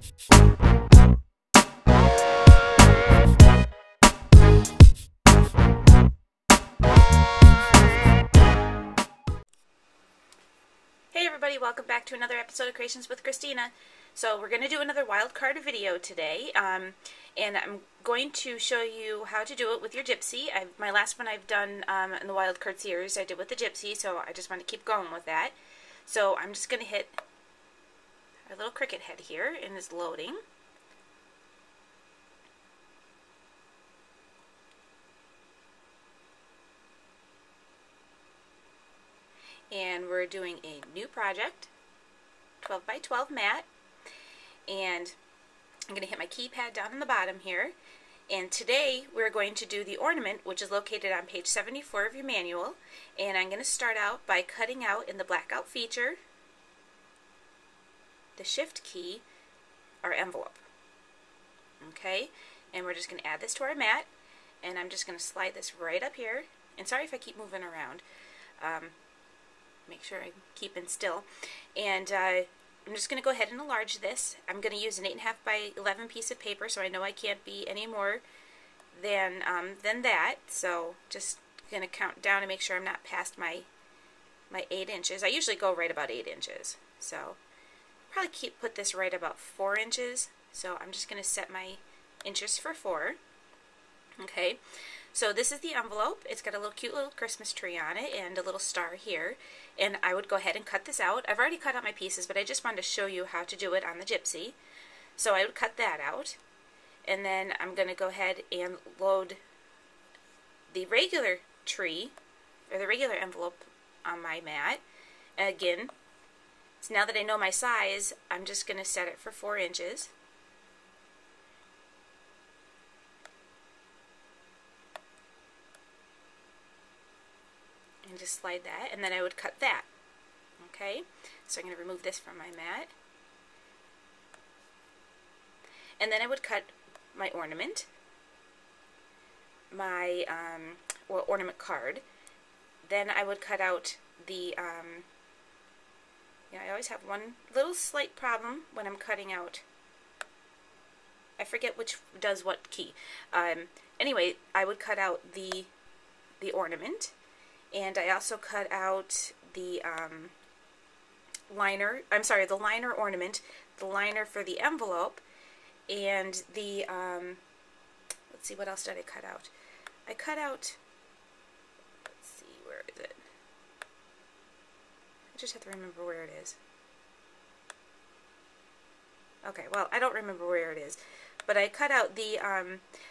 Hey everybody, welcome back to another episode of Creations with Christina. So we're going to do another wild card video today, and I'm going to show you how to do it with your Gypsy. My last one I've done in the Wild Card Series I did with the Gypsy, so I just want to keep going with that. So I'm just going to hit our little Cricut head here, and it's loading. And we're doing a new project, 12 by 12 mat, and I'm going to hit my keypad down on the bottom here, and today we're going to do the ornament, which is located on page 74 of your manual, and I'm going to start out by cutting out in the blackout feature, the shift key, our envelope. Okay, and we're just going to add this to our mat, and I'm just going to slide this right up here, and sorry if I keep moving around. Make sure I'm keeping still, and I'm just going to go ahead and enlarge this. I'm going to use an 8.5 by 11 piece of paper, so I know I can't be any more than that. So just going to count down and make sure I'm not past my 8 inches. I usually go right about 8 inches, so probably put this right about 4 inches. So I'm just going to set my inches for 4. Okay. So this is the envelope. It's got a cute little Christmas tree on it and a little star here. And I would go ahead and cut this out. I've already cut out my pieces, but I just wanted to show you how to do it on the Gypsy. So I would cut that out. And then I'm going to go ahead and load the regular tree, or the regular envelope on my mat. And again, so now that I know my size, I'm just going to set it for 4 inches. And just slide that, and then I would cut that. Okay, so I'm going to remove this from my mat, and then I would cut my ornament, my ornament card. Then I would cut out the I always have one little slight problem when I'm cutting out. I forget which does what key. Anyway, I would cut out the ornament. And I also cut out the liner, the liner ornament, the liner for the envelope, and the, let's see, what else did I cut out? I cut out, let's see, where is it? I just have to remember where it is. Okay, well, I don't remember where it is. But I cut out the,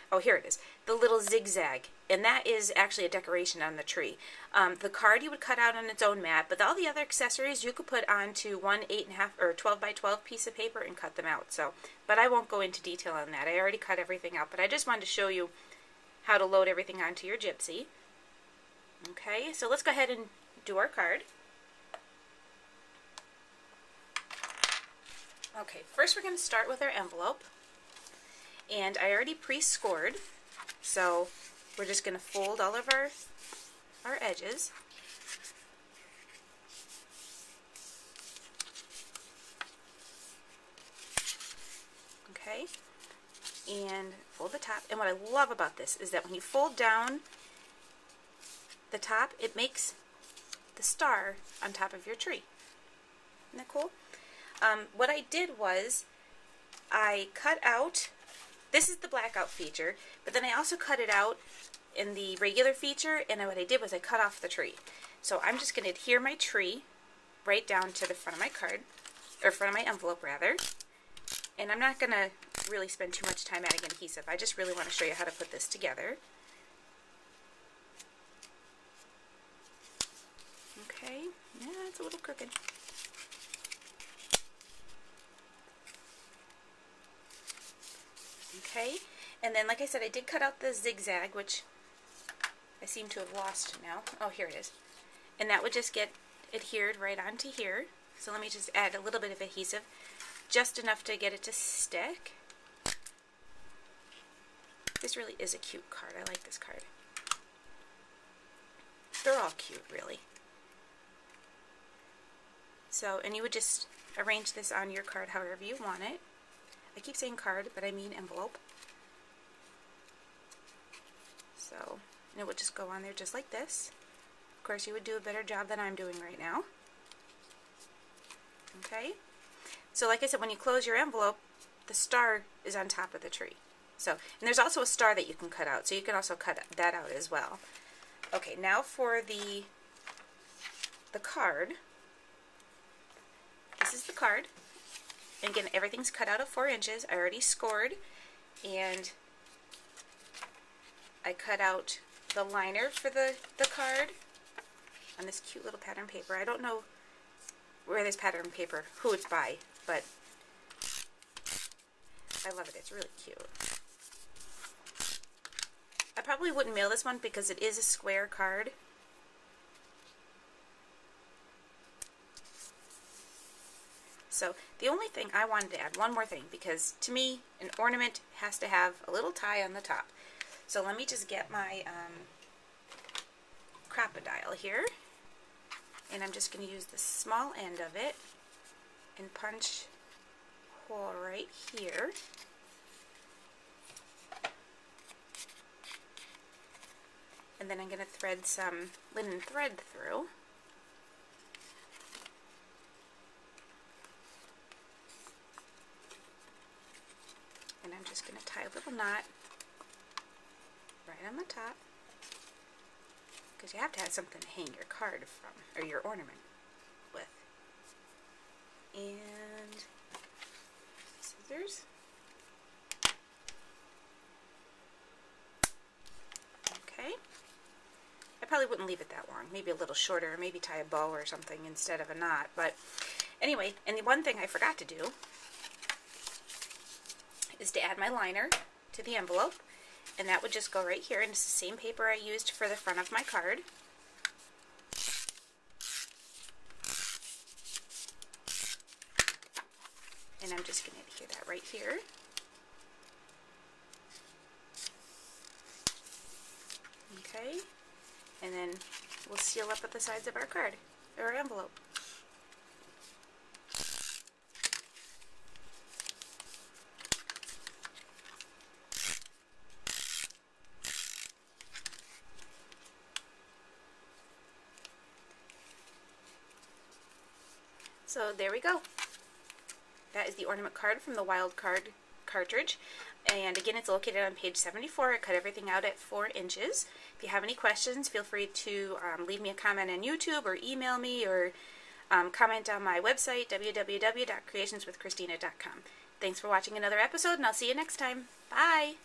oh, here it is, the little zigzag, and that is actually a decoration on the tree. The card you would cut out on its own mat, but all the other accessories you could put onto one 8.5 or 12 by 12 piece of paper and cut them out. So, but I won't go into detail on that. I already cut everything out, but I just wanted to show you how to load everything onto your Gypsy. Okay, so let's go ahead and do our card. Okay, first we're going to start with our envelope. And I already pre-scored, so we're just going to fold all of our edges. Okay, and fold the top. And what I love about this is that when you fold down the top, it makes the star on top of your tree. Isn't that cool? What I did was I cut out. This is the blackout feature, but then I also cut it out in the regular feature, and what I did was I cut off the tree. So I'm just going to adhere my tree right down to the front of my card, or front of my envelope rather, and I'm not going to really spend too much time adding adhesive. I just really want to show you how to put this together. Okay, yeah, it's a little crooked. Okay, and then like I said, I did cut out the zigzag, which I seem to have lost now. Oh, here it is. And that would just get adhered right onto here. So let me just add a little bit of adhesive, just enough to get it to stick. This really is a cute card. I like this card. They're all cute, really. So, and you would just arrange this on your card however you want it. I keep saying card, but I mean envelope. So, and it would just go on there just like this. Of course, you would do a better job than I'm doing right now. Okay? So like I said, when you close your envelope, the star is on top of the tree. So, and there's also a star that you can cut out, so you can also cut that out as well. Okay, now for the card. This is the card. And again, everything's cut out of 4 inches. I already scored, and I cut out the liner for the card on this cute little pattern paper. I don't know where this pattern paper, who it's by, but I love it. It's really cute. I probably wouldn't mail this one because it is a square card. So the only thing I wanted to add, one more thing, because to me an ornament has to have a little tie on the top. So let me just get my crocodile here, and I'm just going to use the small end of it and punch a hole right here. And then I'm going to thread some linen thread through. And I'm just going to tie a little knot right on the top, because you have to have something to hang your card from, or your ornament with. And scissors. Okay. I probably wouldn't leave it that long, maybe a little shorter, maybe tie a bow or something instead of a knot. But anyway, and the one thing I forgot to do is to add my liner to the envelope, and that would just go right here, and it's the same paper I used for the front of my card. And I'm just going to adhere that right here. Okay, and then we'll seal up at the sides of our card, or our envelope. So there we go. That is the ornament card from the Wild Card cartridge. And again, it's located on page 74. I cut everything out at 4 inches. If you have any questions, feel free to leave me a comment on YouTube, or email me, or comment on my website, www.creationswithchristina.com. Thanks for watching another episode, and I'll see you next time. Bye!